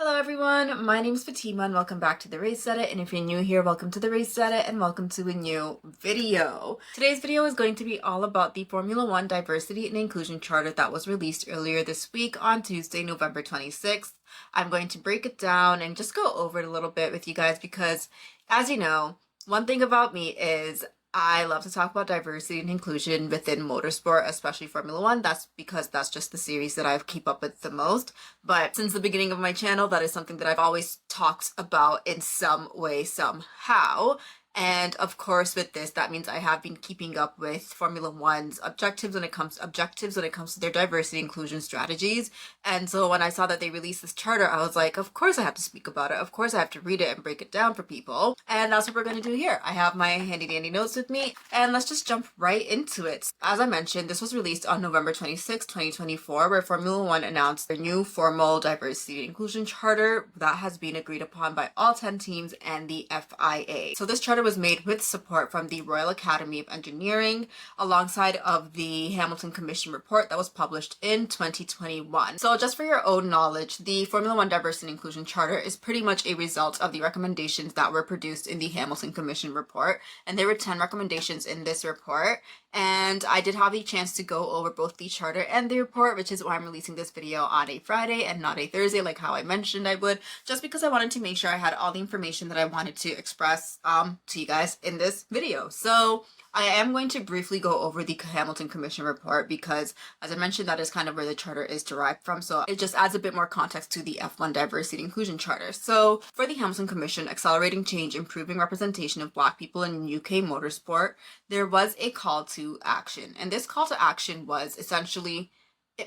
Hello everyone, my name is Fatima and welcome back to the Race Edit, and if you're new here, welcome to the Race Edit and welcome to a new video. Today's video is going to be all about the Formula One Diversity and Inclusion Charter that was released earlier this week on Tuesday, November 26th. I'm going to break it down and just go over it a little bit with you guys because, as you know, one thing about me is I love to talk about diversity and inclusion within motorsport, especially Formula One. That's because that's just the series that I keep up with the most. But since the beginning of my channel, that is something that I've always talked about in some way, somehow. And of course, with this, that means I have been keeping up with Formula One's objectives when it comes to their diversity inclusion strategies. And so when I saw that they released this charter, I was like, of course I have to speak about it. Of course I have to read it and break it down for people. And that's what we're going to do here. I have my handy dandy notes with me, and let's just jump right into it. As I mentioned, this was released on November 26, 2024, where Formula One announced their new formal diversity and inclusion charter that has been agreed upon by all 10 teams and the FIA. So this charter was made with support from the Royal Academy of Engineering alongside of the Hamilton Commission report that was published in 2021. So just for your own knowledge, the Formula One Diversity and Inclusion Charter is pretty much a result of the recommendations that were produced in the Hamilton Commission report, and there were 10 recommendations in this report. And I did have a chance to go over both the charter and the report, which is why I'm releasing this video on a Friday and not a Thursday, like how I mentioned I would, just because I wanted to make sure I had all the information that I wanted to express to you guys in this video. So I am going to briefly go over the Hamilton Commission report because, as I mentioned, that is kind of where the charter is derived from. So it just adds a bit more context to the F1 Diversity and Inclusion Charter. So for the Hamilton Commission, accelerating change, improving representation of Black people in UK motorsport, there was a call to action. And this call to action was essentially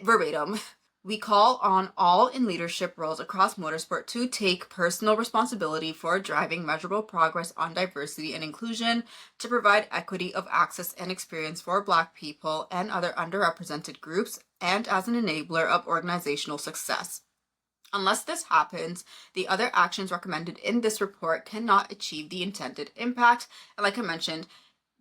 verbatim: we call on all in leadership roles across motorsport to take personal responsibility for driving measurable progress on diversity and inclusion, to provide equity of access and experience for Black people and other underrepresented groups, and as an enabler of organizational success. Unless this happens, the other actions recommended in this report cannot achieve the intended impact. And like I mentioned,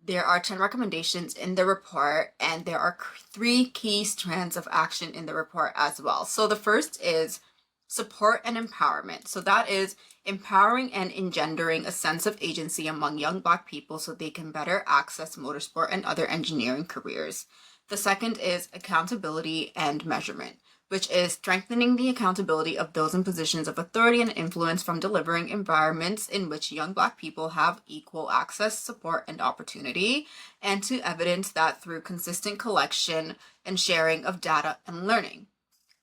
there are 10 recommendations in the report, and there are 3 key strands of action in the report as well. So the first is support and empowerment. So that is empowering and engendering a sense of agency among young Black people so they can better access motorsport and other engineering careers. The second is accountability and measurement, which is strengthening the accountability of those in positions of authority and influence from delivering environments in which young Black people have equal access, support, and opportunity, and to evidence that through consistent collection and sharing of data and learning.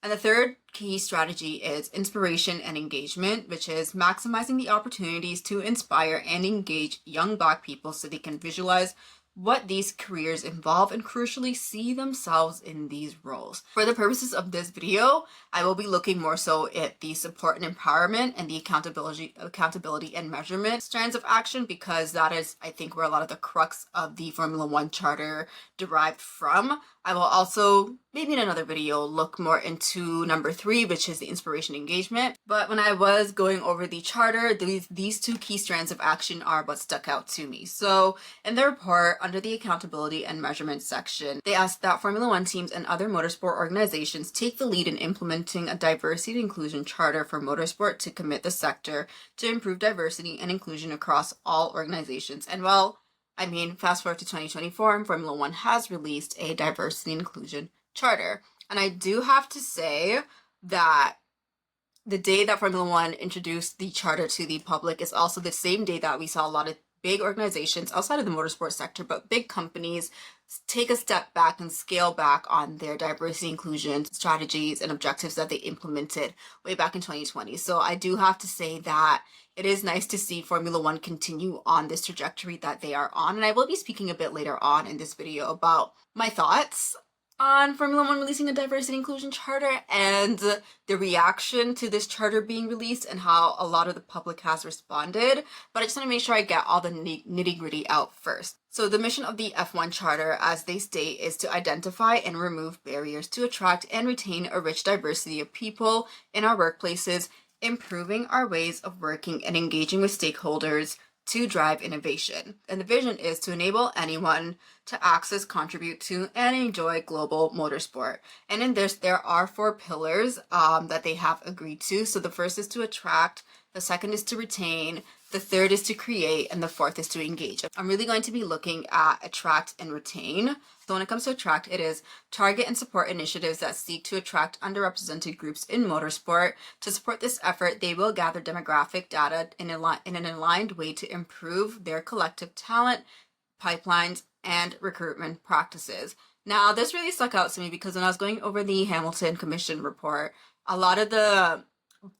And the third key strategy is inspiration and engagement, which is maximizing the opportunities to inspire and engage young Black people so they can visualize what these careers involve and crucially see themselves in these roles. For the purposes of this video, I will be looking more so at the support and empowerment and the accountability and measurement strands of action, because that is, I think, where a lot of the crux of the Formula One Charter derived from. I will also, maybe in another video, look more into number 3, which is the inspiration engagement. But when I was going over the charter, these 2 key strands of action are what stuck out to me. So in the report, under the accountability and measurement section, they asked that Formula One teams and other motorsport organizations take the lead in implementing a diversity and inclusion charter for motorsport to commit the sector to improve diversity and inclusion across all organizations. And well, fast forward to 2024, and Formula One has released a diversity and inclusion charter. And I do have to say that the day that Formula One introduced the charter to the public is also the same day that we saw a lot of big organizations outside of the motorsport sector, but big companies, take a step back and scale back on their diversity inclusion strategies and objectives that they implemented way back in 2020. So I do have to say that it is nice to see Formula One continue on this trajectory that they are on. And I will be speaking a bit later on in this video about my thoughts on Formula One releasing a diversity inclusion charter and the reaction to this charter being released and how a lot of the public has responded. But I just want to make sure I get all the nitty gritty out first. So the mission of the F1 Charter, as they state, is to identify and remove barriers to attract and retain a rich diversity of people in our workplaces, improving our ways of working and engaging with stakeholders, to drive innovation. And the vision is to enable anyone to access, contribute to, and enjoy global motorsport. And in this, there are 4 pillars that they have agreed to. So the first is to attract, the second is to retain, the third is to create, and the fourth is to engage. I'm really going to be looking at attract and retain. So when it comes to attract, it is target and support initiatives that seek to attract underrepresented groups in motorsport. To support this effort, they will gather demographic data in an aligned way to improve their collective talent, pipelines, and recruitment practices. Now, this really stuck out to me because when I was going over the Hamilton Commission report, a lot of the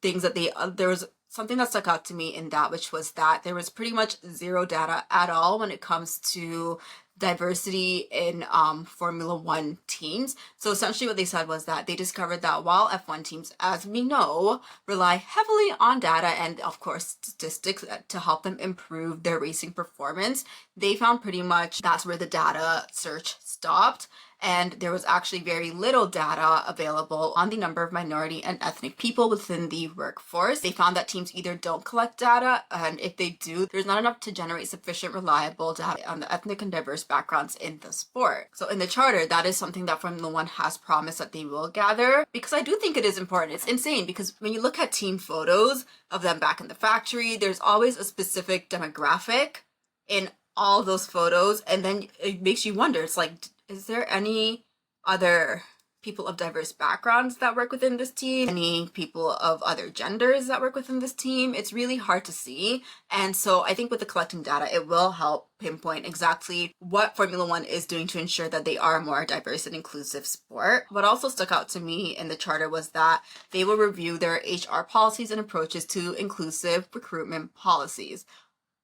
things that there was something that stuck out to me in that, which was that there was pretty much zero data at all when it comes to diversity in Formula One teams. So essentially what they said was that they discovered that while F1 teams, as we know, rely heavily on data and of course statistics to help them improve their racing performance, they found pretty much that's where the data search stopped. And there was actually very little data available on the number of minority and ethnic people within the workforce. They found that teams either don't collect data, and if they do, there's not enough to generate sufficient reliable data on the ethnic and diverse backgrounds in the sport. So in the charter, that is something that Formula One has promised that they will gather, because I do think it is important. It's insane because when you look at team photos of them back in the factory, there's always a specific demographic in all those photos, and then it makes you wonder, it's like, is there any other people of diverse backgrounds that work within this team? Any people of other genders that work within this team? It's really hard to see. And so I think with the collecting data, it will help pinpoint exactly what Formula One is doing to ensure that they are a more diverse and inclusive sport. What also stuck out to me in the charter was that they will review their HR policies and approaches to inclusive recruitment policies.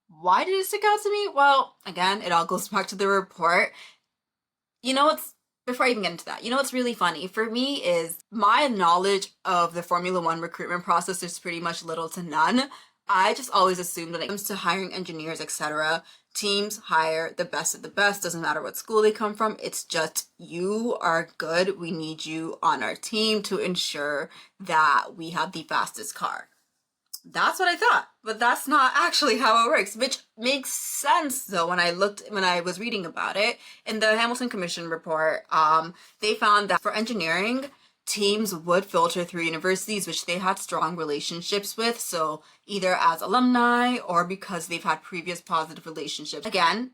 Why did it stick out to me? Well, again, it all goes back to the report. Before I even get into that, what's really funny for me is my knowledge of the Formula One recruitment process is pretty much little to none. I just always assumed when it comes to hiring engineers, etc., teams hire the best of the best, doesn't matter what school they come from. It's just, you are good, we need you on our team to ensure that we have the fastest car. That's what I thought, but that's not actually how it works, which makes sense though when I was reading about it. In the Hamilton Commission report, they found that for engineering, teams would filter through universities which they had strong relationships with, so either as alumni or because they've had previous positive relationships. Again,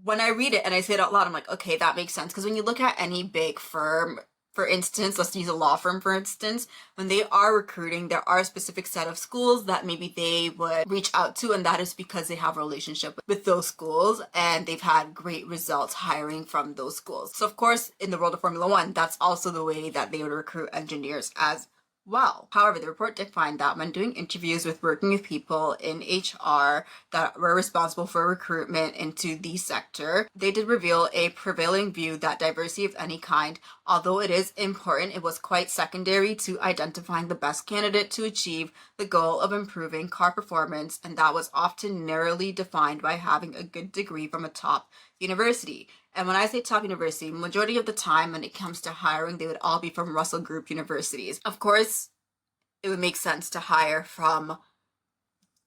when I read it and I say it out loud, I'm like, okay, that makes sense, because when you look at any big firm, for instance, let's use a law firm, for instance, when they are recruiting, there are a specific set of schools that maybe they would reach out to, and that is because they have a relationship with those schools and they've had great results hiring from those schools. So of course, in the world of Formula One, that's also the way that they would recruit engineers as well. However, the report did find that when doing interviews with working with people in HR that were responsible for recruitment into the sector, they did reveal a prevailing view that diversity of any kind, although it is important, it was quite secondary to identifying the best candidate to achieve the goal of improving car performance, and that was often narrowly defined by having a good degree from a top university. And when I say top university, majority of the time when it comes to hiring, they would all be from Russell Group universities. Of course, it would make sense to hire from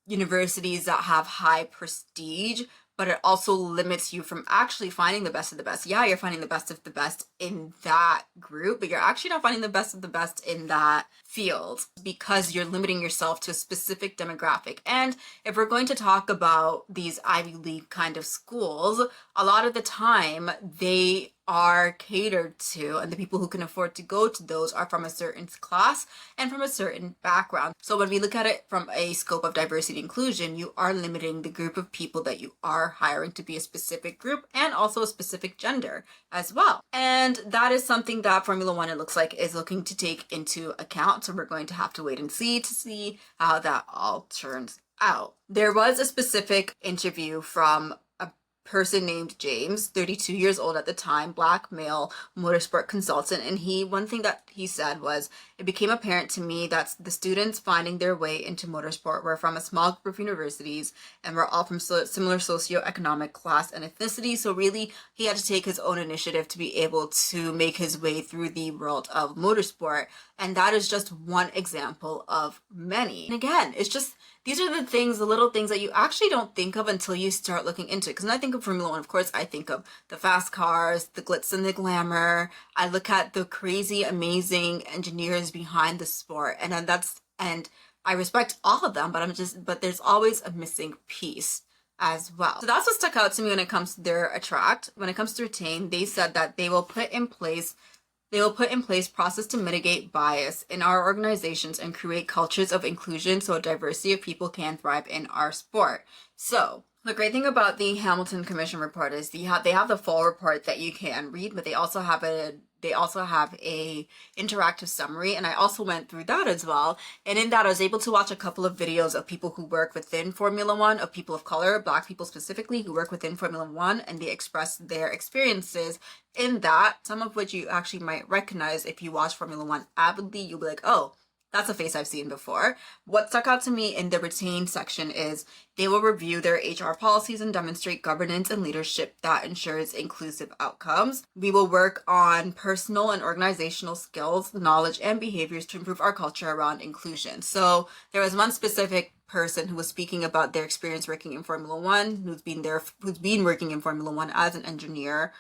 universities that have high prestige, but it also limits you from actually finding the best of the best. Yeah, you're finding the best of the best in that group, but you're actually not finding the best of the best in that field because you're limiting yourself to a specific demographic. And if we're going to talk about these Ivy League kind of schools, a lot of the time they are catered to, and the people who can afford to go to those are from a certain class and from a certain background. So when we look at it from a scope of diversity and inclusion, you are limiting the group of people that you are hiring to be a specific group and also a specific gender as well. And that is something that Formula One, it looks like, is looking to take into account. So we're going to have to wait and see how that all turns out. There was a specific interview from person named James, 32 years old at the time, black male motorsport consultant. And one thing that he said was, it became apparent to me that the students finding their way into motorsport were from a small group of universities and were all from similar socioeconomic class and ethnicity. So really, he had to take his own initiative to be able to make his way through the world of motorsport. And that is just one example of many. And again, it's just, these are the things, the little things that you actually don't think of until you start looking into it. Because when I think of Formula One, of course, I think of the fast cars, the glitz and the glamour. I look at the crazy, amazing engineers behind the sport. And I respect all of them, but there's always a missing piece as well. So that's what stuck out to me when it comes to their attract. When it comes to retain, they said that they will put in place process to mitigate bias in our organizations and create cultures of inclusion so a diversity of people can thrive in our sport. So the great thing about the Hamilton Commission report is they have the full report that you can read, but they also have a interactive summary, and I also went through that as well. And in that, I was able to watch a couple of videos of people who work within Formula One, of people of color, Black people specifically, who work within Formula One, and they express their experiences in that, some of which you actually might recognize if you watch Formula One avidly. You'll be like, oh, that's a face I've seen before. What stuck out to me in the retain section is they will review their HR policies and demonstrate governance and leadership that ensures inclusive outcomes. We will work on personal and organizational skills, knowledge, and behaviors to improve our culture around inclusion. So there was one specific person who was speaking about their experience working in Formula One, who's been working in Formula One as an engineer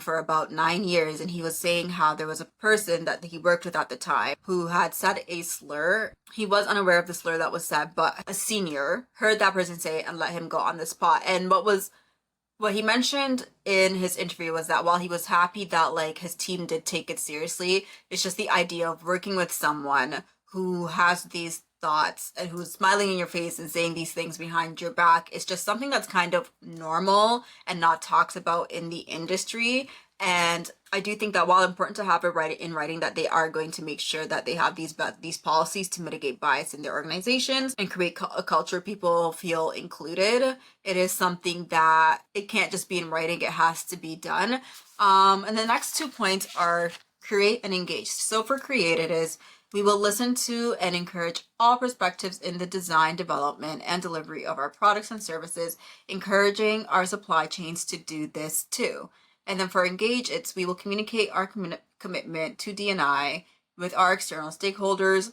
for about 9 years, and he was saying how there was a person that he worked with at the time who had said a slur. He was unaware of the slur that was said, but a senior heard that person say it and let him go on the spot. And what he mentioned in his interview was that while he was happy that like his team did take it seriously, it's just the idea of working with someone who has these thoughts and who's smiling in your face and saying these things behind your back. It's just something that's kind of normal and not talked about in the industry. And I do think that while important to have it in writing, that they are going to make sure that they have these policies to mitigate bias in their organizations and create a culture people feel included. It is something that it can't just be in writing, it has to be done. And the next 2 points are create and engage. So for create, it is, we will listen to and encourage all perspectives in the design, development, and delivery of our products and services, encouraging our supply chains to do this too. And then for engage, it's we will communicate our commitment to D&I with our external stakeholders,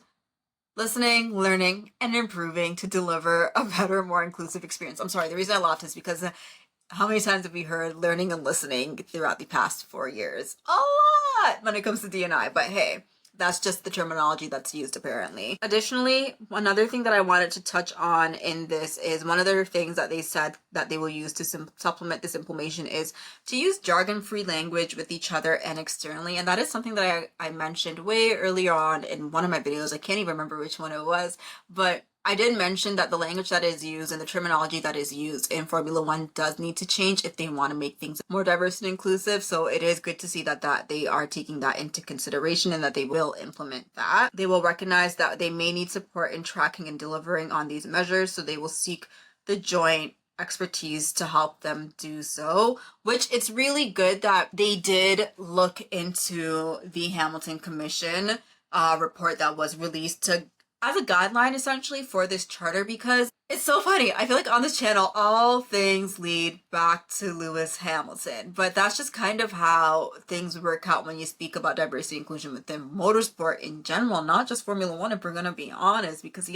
listening, learning, and improving to deliver a better, more inclusive experience. I'm sorry, the reason I laughed is because how many times have we heard learning and listening throughout the past 4 years? A lot when it comes to D&I, but hey, that's just the terminology that's used apparently. Additionally, another thing that I wanted to touch on in this is one of the things that they said that they will use to supplement this information is to use jargon-free language with each other and externally. And that is something that I mentioned way earlier on in one of my videos. I can't even remember which one it was, but I did mention that the language that is used and the terminology that is used in Formula One does need to change if they want to make things more diverse and inclusive. So it is good to see that they are taking that into consideration and that they will implement that. They will recognize that they may need support in tracking and delivering on these measures. So they will seek the joint expertise to help them do so, which it's really good that they did look into the Hamilton Commission report that was released as a guideline essentially for this charter, because it's so funny. I feel like on this channel, all things lead back to Lewis Hamilton, but that's just kind of how things work out when you speak about diversity and inclusion within motorsport in general, not just Formula One, if we're going to be honest, because it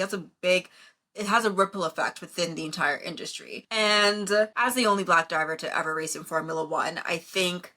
has a ripple effect within the entire industry. And as the only Black driver to ever race in Formula One, I think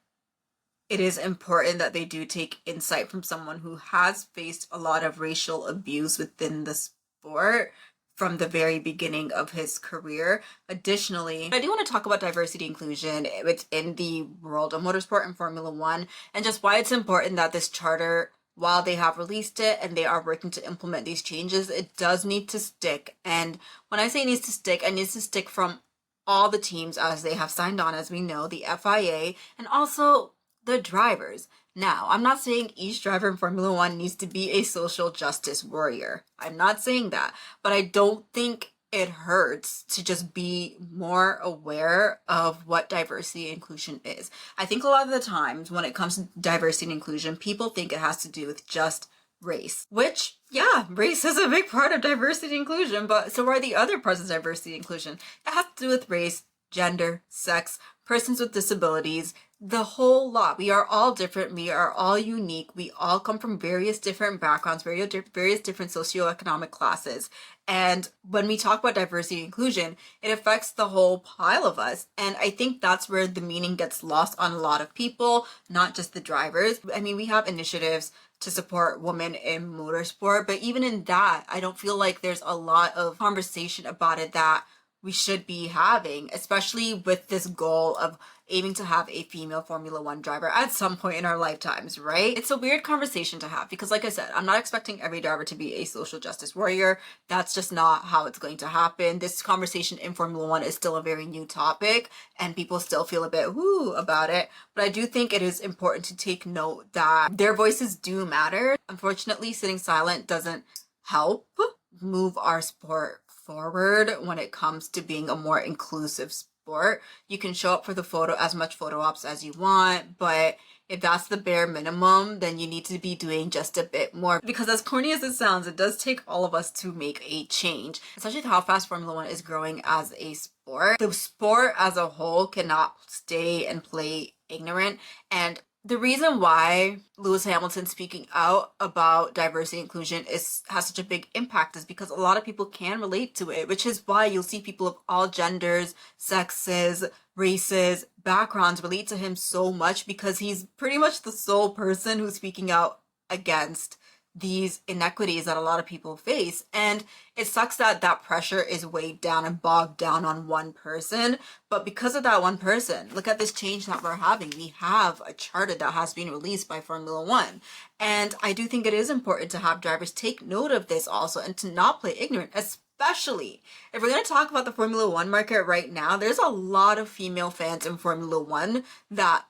it is important that they do take insight from someone who has faced a lot of racial abuse within the sport from the very beginning of his career. Additionally, I do want to talk about diversity inclusion within the world of motorsport and Formula One, and just why it's important that this charter, while they have released it and they are working to implement these changes, it does need to stick. And when I say it needs to stick, it needs to stick from all the teams as they have signed on, as we know, the FIA, and also the drivers. Now, I'm not saying each driver in Formula One needs to be a social justice warrior. I'm not saying that, but I don't think it hurts to just be more aware of what diversity and inclusion is. I think a lot of the times when it comes to diversity and inclusion, people think it has to do with just race, which, yeah, race is a big part of diversity and inclusion, but so are the other parts of diversity and inclusion. It has to do with race, gender, sex, persons with disabilities, the whole lot. We are all different. We are all unique. We all come from various different backgrounds, various different socioeconomic classes. And when we talk about diversity and inclusion, it affects the whole pile of us. And I think that's where the meaning gets lost on a lot of people, not just the drivers. I mean, we have initiatives to support women in motorsport, but even in that, I don't feel like there's a lot of conversation about it that we should be having, especially with this goal of aiming to have a female Formula One driver at some point in our lifetimes, right? It's a weird conversation to have because, like I said, I'm not expecting every driver to be a social justice warrior. That's just not how it's going to happen. This conversation in Formula One is still a very new topic and people still feel a bit woo about it. But I do think it is important to take note that their voices do matter. Unfortunately, sitting silent doesn't help move our sport forward when it comes to being a more inclusive sport. You can show up for the photo, as much photo ops as you want, but if that's the bare minimum, then you need to be doing just a bit more. Because as corny as it sounds, it does take all of us to make a change, especially how fast Formula One is growing as a sport. The sport as a whole cannot stay and play ignorant. And the reason why Lewis Hamilton speaking out about diversity and inclusion has such a big impact is because a lot of people can relate to it, which is why you'll see people of all genders, sexes, races, backgrounds relate to him so much, because he's pretty much the sole person who's speaking out against these inequities that a lot of people face. And it sucks that that pressure is weighed down and bogged down on one person. But because of that one person, look at this change that we're having. We have a charter that has been released by Formula One. And I do think it is important to have drivers take note of this also and to not play ignorant, especially if we're going to talk about the Formula One market right now. There's a lot of female fans in Formula One that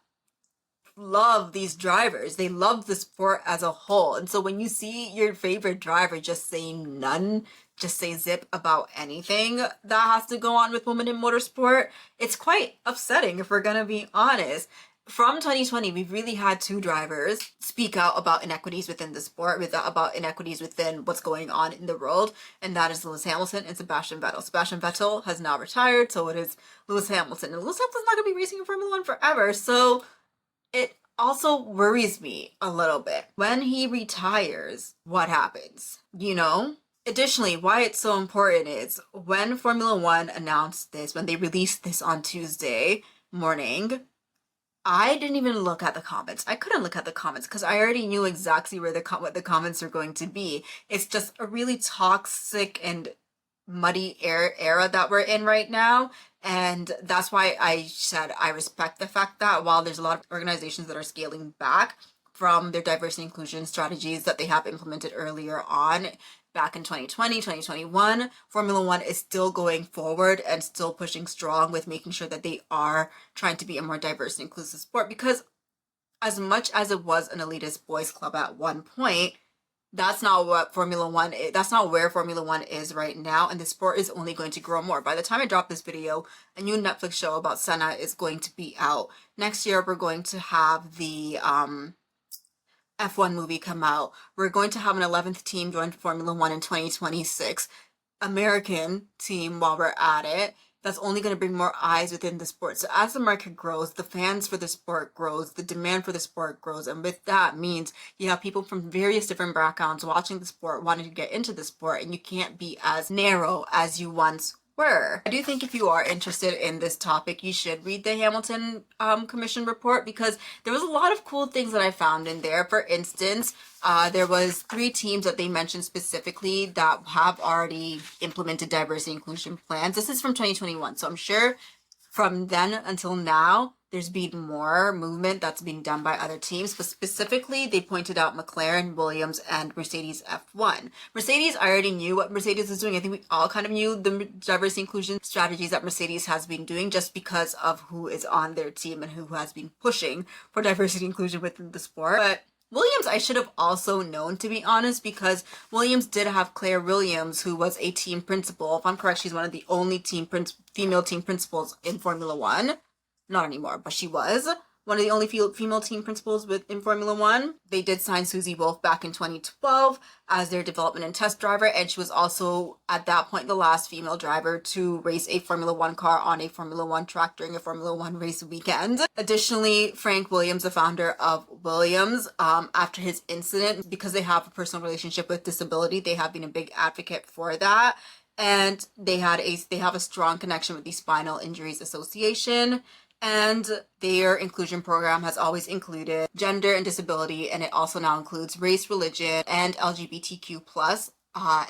love these drivers. They love the sport as a whole. And so when you see your favorite driver just saying none, just say zip about anything that has to go on with women in motorsport, it's quite upsetting if we're gonna be honest. From 2020, we've really had two drivers speak out about inequities within the sport, about inequities within what's going on in the world, and that is Lewis Hamilton and Sebastian Vettel. Sebastian Vettel has now retired, so it is Lewis Hamilton. And Lewis Hamilton's not going to be racing in Formula One forever, so it also worries me a little bit. When he retires, what happens? You know? Additionally, why it's so important is when Formula One announced this, when they released this on Tuesday morning, I didn't even look at the comments. I couldn't look at the comments because I already knew exactly where what the comments are going to be. It's just a really toxic and muddy era that we're in right now. And that's why I said I respect the fact that while there's a lot of organizations that are scaling back from their diversity and inclusion strategies that they have implemented earlier on, back in 2020, 2021, Formula One is still going forward and still pushing strong with making sure that they are trying to be a more diverse and inclusive sport. Because as much as it was an elitist boys club at one point, that's not what Formula One is. That's not where Formula One is right now, and the sport is only going to grow more. By the time I drop this video, a new Netflix show about Senna is going to be out. Next year, we're going to have the F1 movie come out. We're going to have an 11th team join Formula One in 2026. American team while we're at it. That's only going to bring more eyes within the sport. So as the market grows, the fans for the sport grows, the demand for the sport grows. And with that means you have people from various different backgrounds watching the sport, wanting to get into the sport, and you can't be as narrow as you once were. I do think if you are interested in this topic, you should read the Hamilton Commission report, because there was a lot of cool things that I found in there. For instance, there was 3 teams that they mentioned specifically that have already implemented diversity inclusion plans. This is from 2021, so I'm sure from then until now, there's been more movement that's being done by other teams, but specifically they pointed out McLaren, Williams, and Mercedes F1. Mercedes, I already knew what Mercedes was doing. I think we all kind of knew the diversity inclusion strategies that Mercedes has been doing just because of who is on their team and who has been pushing for diversity inclusion within the sport. But Williams, I should have also known, to be honest, because Williams did have Claire Williams, who was a team principal. If I'm correct, she's one of the only female team principals in Formula One. Not anymore, but she was one of the only female team principals in Formula One. They did sign Susie Wolf back in 2012 as their development and test driver, and she was also at that point the last female driver to race a Formula One car on a Formula One track during a Formula One race weekend. Additionally, Frank Williams, the founder of Williams, after his incident, because they have a personal relationship with disability, they have been a big advocate for that. And they have a strong connection with the Spinal Injuries Association. And their inclusion program has always included gender and disability, and it also now includes race, religion, and LGBTQ plus,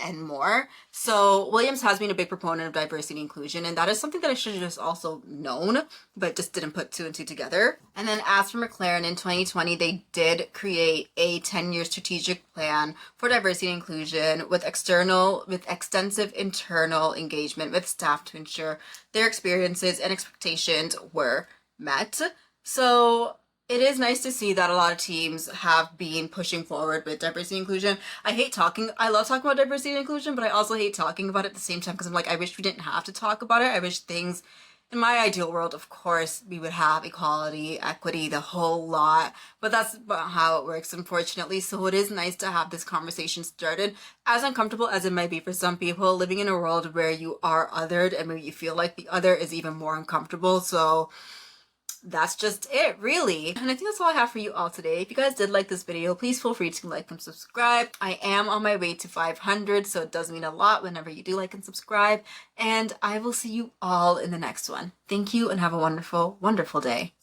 and more. So Williams has been a big proponent of diversity and inclusion, and that is something that I should have just also known, but just didn't put two and two together. And then as for McLaren, in 2020, they did create a 10-year strategic plan for diversity and inclusion with extensive internal engagement with staff to ensure their experiences and expectations were met. So it is nice to see that a lot of teams have been pushing forward with diversity and inclusion. I love talking about diversity and inclusion, but I also hate talking about it at the same time because I'm like, I wish we didn't have to talk about it. I wish things, in my ideal world, of course, we would have equality, equity, the whole lot, but that's about how it works, unfortunately. So it is nice to have this conversation started, as uncomfortable as it might be for some people, living in a world where you are othered and maybe you feel like the other is even more uncomfortable. So that's just it, really. And I think that's all I have for you all today. If you guys did like this video, please feel free to like and subscribe. I am on my way to 500, so it does mean a lot whenever you do like and subscribe. And I will see you all in the next one. Thank you and have a wonderful, wonderful day.